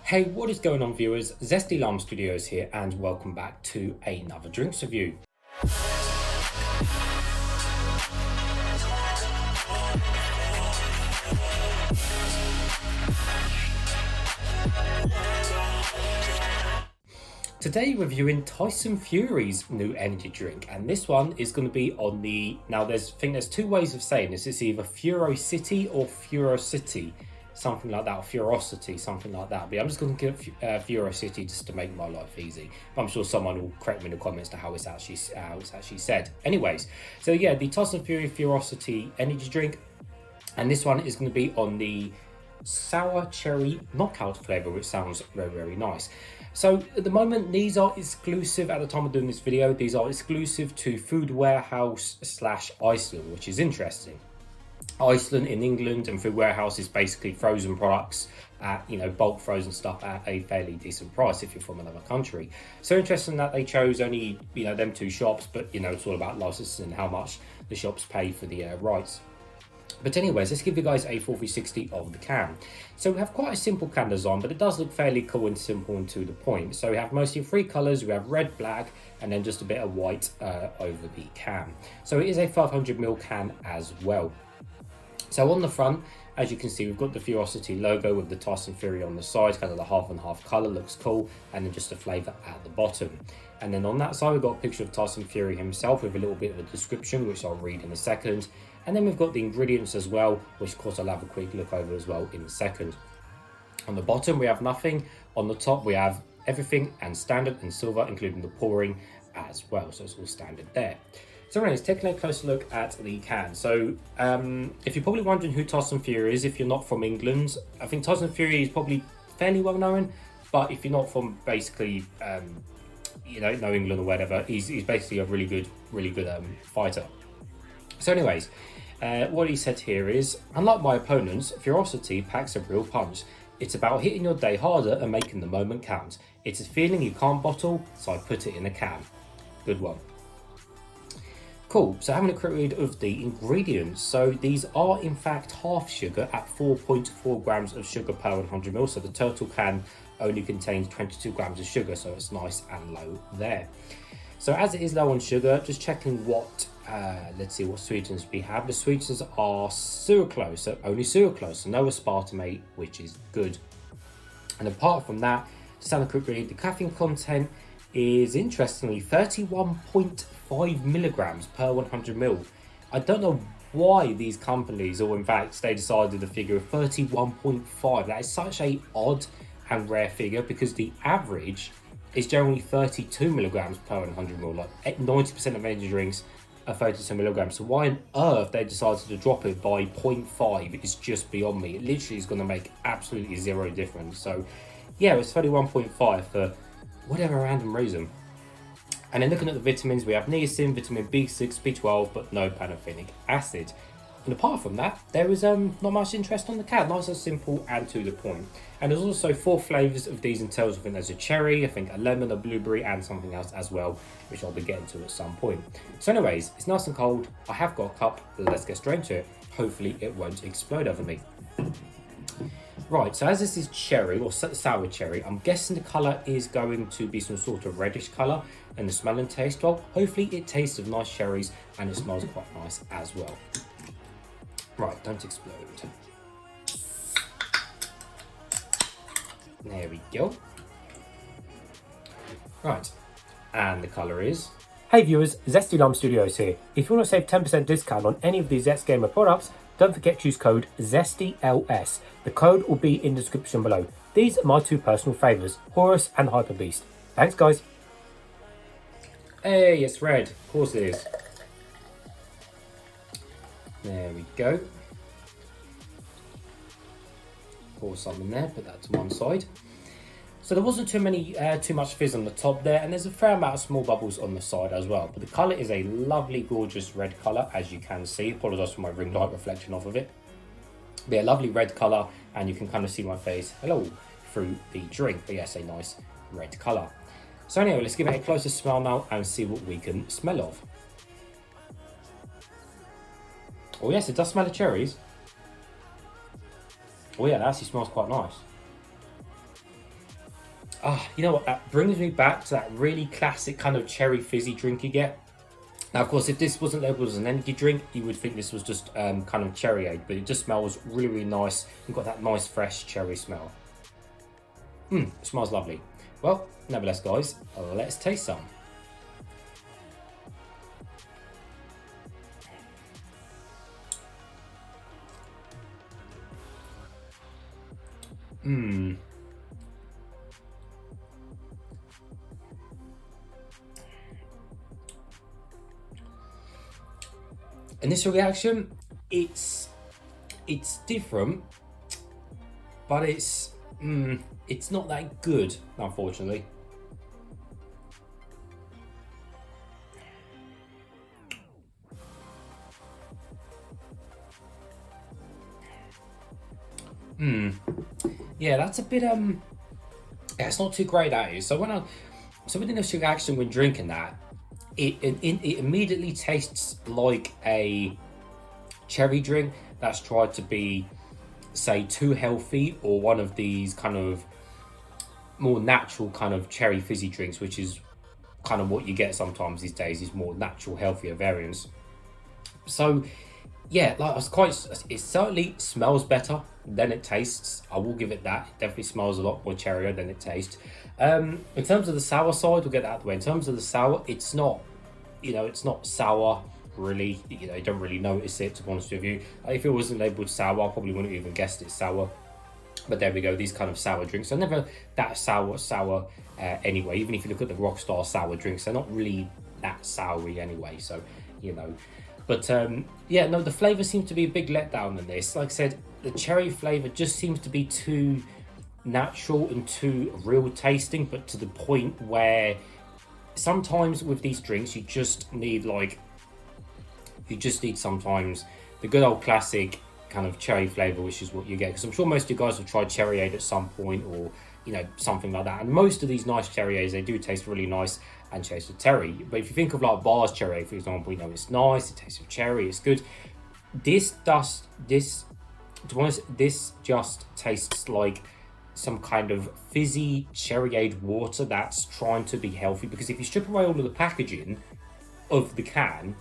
Hey, what is going on, viewers? Zesty Lime Studios here, and welcome back to another drinks review. Today reviewing Tyson Fury's new energy drink, and this one is going to be on the, I think there's two ways of saying this. It's either Furocity or Furocity, something like that, or Furocity, something like that. But I'm just going to give Furocity just to make my life easy. But I'm sure someone will correct me in the comments to how it's actually said. Anyways, so yeah, the Tyson Fury Furocity energy drink, and this one is going to be on the sour cherry knockout flavor, which sounds very, very nice. So at the moment, these are exclusive. At the time of doing this video, these are exclusive to Food Warehouse / Iceland, which is interesting. Iceland in England, and Food Warehouse is basically frozen products at, bulk frozen stuff at a fairly decent price if you're from another country. So interesting that they chose only, them two shops, but it's all about licensing and how much the shops pay for the rights. But anyways, let's give you guys a 460 of the can. So we have quite a simple can design, but it does look fairly cool and simple and to the point. So we have mostly three colours. We have red, black, and then just a bit of white over the can. So it is a 500ml can as well. So on the front, as you can see, we've got the Furocity logo with the Tyson Fury on the side, kind of the half and half colour, looks cool, and then just a flavour at the bottom. And then on that side, we've got a picture of Tyson Fury himself with a little bit of a description, which I'll read in a second. And then we've got the ingredients as well, which of course I'll have a quick look over as well in a second. On the bottom, we have nothing. On the top, we have everything and standard and silver, including the pouring as well. So it's all standard there. So anyways, taking a closer look at the can. So if you're probably wondering who Tyson Fury is, if you're not from England, I think Tyson Fury is probably fairly well known. But if you're not from basically, no England or whatever, he's basically a really good fighter. So anyways, what he said here is, unlike my opponents, Furocity packs a real punch. It's about hitting your day harder and making the moment count. It's a feeling you can't bottle, so I put it in a can. Good one. Cool, so having a quick read of the ingredients. So these are in fact half sugar at 4.4 grams of sugar per 100ml. So the total can only contains 22 grams of sugar, so it's nice and low there. So as it is low on sugar, just checking what, let's see what sweeteners we have. The sweeteners are sucralose, so only sucralose, so no aspartame, which is good. And apart from that, just have a quick read. The caffeine content is interestingly 31.5 milligrams per 100ml. I don't know why these companies, or in fact they decided the figure of 31.5. That is such a odd and rare figure, because the average is generally 32 milligrams per 100ml. Like 90% of energy drinks are 32 milligrams. So why on earth they decided to drop it by 0.5 is just beyond me. It literally is going to make absolutely zero difference. So yeah, it's 31.5 for whatever random reason. And then looking at the vitamins, we have niacin, vitamin B6, B12, but no pantothenic acid. And apart from that, there is not much interest on the can. Nice and simple and to the point. And there's also 4 flavours of these in total. I think there's a cherry, I think a lemon, a blueberry, and something else as well, which I'll be getting to at some point. So anyways, it's nice and cold. I have got a cup. Let's get straight to it. Hopefully it won't explode over me. Right, so as this is cherry, or sour cherry, I'm guessing the colour is going to be some sort of reddish colour, and the smell and taste, well, hopefully it tastes of nice cherries and it smells quite nice as well. Right, don't explode. There we go. Right, and the colour is... Hey viewers, Zesty Lime Studios here. If you want to save 10% discount on any of these Zest Gamer products, don't forget to use code ZESTYLS. The code will be in the description below. These are my two personal favourites, Horus and Hyper Beast. Thanks guys. Hey, it's red. Of course it is. There we go. Pour some in there, put that to one side. So there wasn't too much fizz on the top there, and there's a fair amount of small bubbles on the side as well. But the colour is a lovely, gorgeous red colour, as you can see. Apologise for my ring light reflection off of it. But yeah, lovely red colour, and you can kind of see my face, hello, through the drink. But yes, a nice red colour. So anyway, let's give it a closer smell now and see what we can smell of. Oh yes, it does smell of cherries. Oh yeah, that actually smells quite nice. You know what? That brings me back to that really classic kind of cherry fizzy drink you get. Now, of course, if this wasn't labelled as an energy drink, you would think this was just kind of cherryade, but it just smells really, really nice. You've got that nice, fresh cherry smell. It smells lovely. Well, nevertheless, guys, let's taste some. Initial reaction, it's different, but it's not that good, unfortunately. Yeah, that's a bit yeah, it's not too great, that is. So with the initial reaction when drinking that, it immediately tastes like a cherry drink that's tried to be, say, too healthy, or one of these kind of more natural kind of cherry fizzy drinks, which is kind of what you get sometimes these days, is more natural, healthier variants. So yeah, like it certainly smells better than it tastes. I will give it that. It definitely smells a lot more cherrier than it tastes. In terms of the sour side, we'll get that out of the way. In terms of the sour, it's not, it's not sour really. You don't really notice it, to be honest with you. If it wasn't labelled sour, I probably wouldn't have even guessed it's sour. But there we go, these kind of sour drinks are never that sour anyway. Even if you look at the Rockstar sour drinks, they're not really that soury anyway. So, But yeah, no, the flavour seems to be a big letdown in this. Like I said, the cherry flavour just seems to be too natural and too real tasting, but to the point where sometimes with these drinks, you just need sometimes the good old classic kind of cherry flavour, which is what you get. Because I'm sure most of you guys have tried cherryade at some point, or something like that. And most of these nice cherryades, they do taste really nice and taste of cherry. But if you think of like Bar's cherry, for example, it's nice, it tastes of cherry, it's good. This just tastes like some kind of fizzy cherryade water that's trying to be healthy. Because if you strip away all of the packaging of the can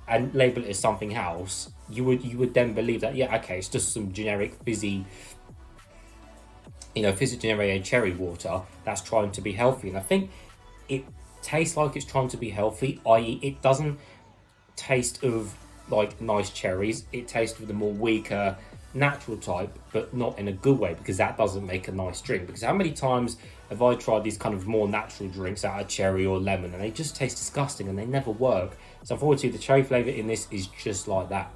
and label it as something else, you would then believe that, yeah, okay, it's just some generic fizzy generated cherry water that's trying to be healthy. And I think it tastes like it's trying to be healthy, i.e. it doesn't taste of like nice cherries, it tastes of the more weaker natural type, but not in a good way, because that doesn't make a nice drink. Because how many times have I tried these kind of more natural drinks out of cherry or lemon, and they just taste disgusting and they never work. So unfortunately, the cherry flavour in this is just like that.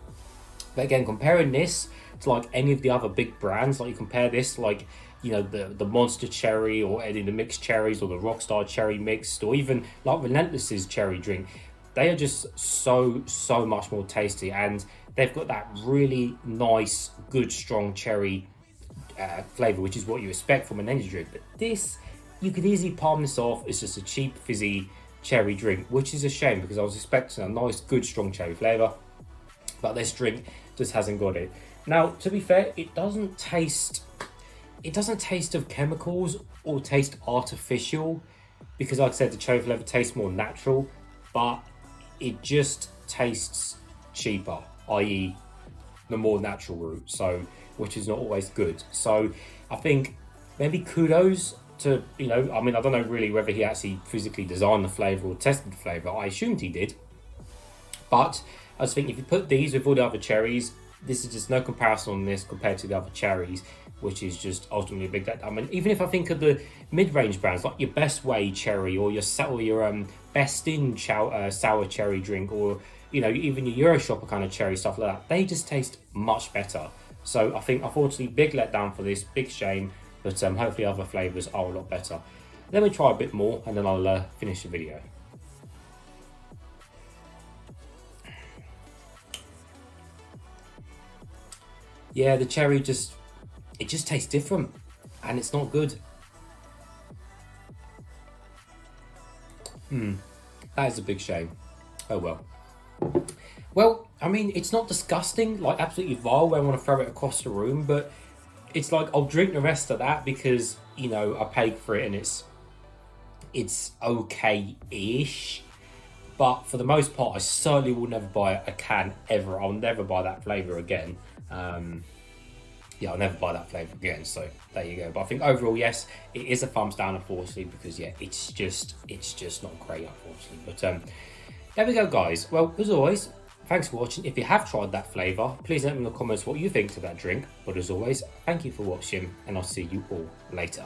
But again, comparing this to like any of the other big brands, like you compare this like the Monster Cherry, or any of the mixed cherries, or the Rockstar Cherry mixed, or even like Relentless's cherry drink, they are just so much more tasty, and they've got that really nice, good, strong cherry flavour, which is what you expect from an energy drink. But this, you could easily palm this off as just a cheap, fizzy cherry drink, which is a shame, because I was expecting a nice, good, strong cherry flavour, but this drink just hasn't got it. Now, to be fair, it doesn't taste of chemicals or taste artificial, because like I said, the cherry flavour tastes more natural, but it just tastes cheaper, i.e. the more natural route, so which is not always good. So I think maybe kudos to, I don't know really whether he actually physically designed the flavour or tested the flavour. I assumed he did, but I was thinking, if you put these with all the other cherries, this is just no comparison on this compared to the other cherries, which is just ultimately a big let. Even if I think of the mid-range brands like your Best Way cherry, or your Best In sour cherry drink, or even your Euroshopper kind of cherry stuff like that, they just taste much better. So I think, unfortunately, big letdown for this, big shame, but hopefully other flavours are a lot better. Let me try a bit more and then I'll finish the video. Yeah, the cherry just tastes different, and it's not good. That is a big shame. Oh well. Well, it's not disgusting, like absolutely vile where I want to throw it across the room, but it's like, I'll drink the rest of that because, I paid for it and it's it's okay-ish. But for the most part, I certainly will never buy a can ever. I'll never buy that flavour again. Yeah, I'll never buy that flavour again. So there you go. But I think overall, yes, it is a thumbs down, unfortunately, because yeah, it's just not great, unfortunately. But there we go, guys. Well, as always, thanks for watching. If you have tried that flavour, please let me know in the comments what you think of that drink. But as always, thank you for watching, and I'll see you all later.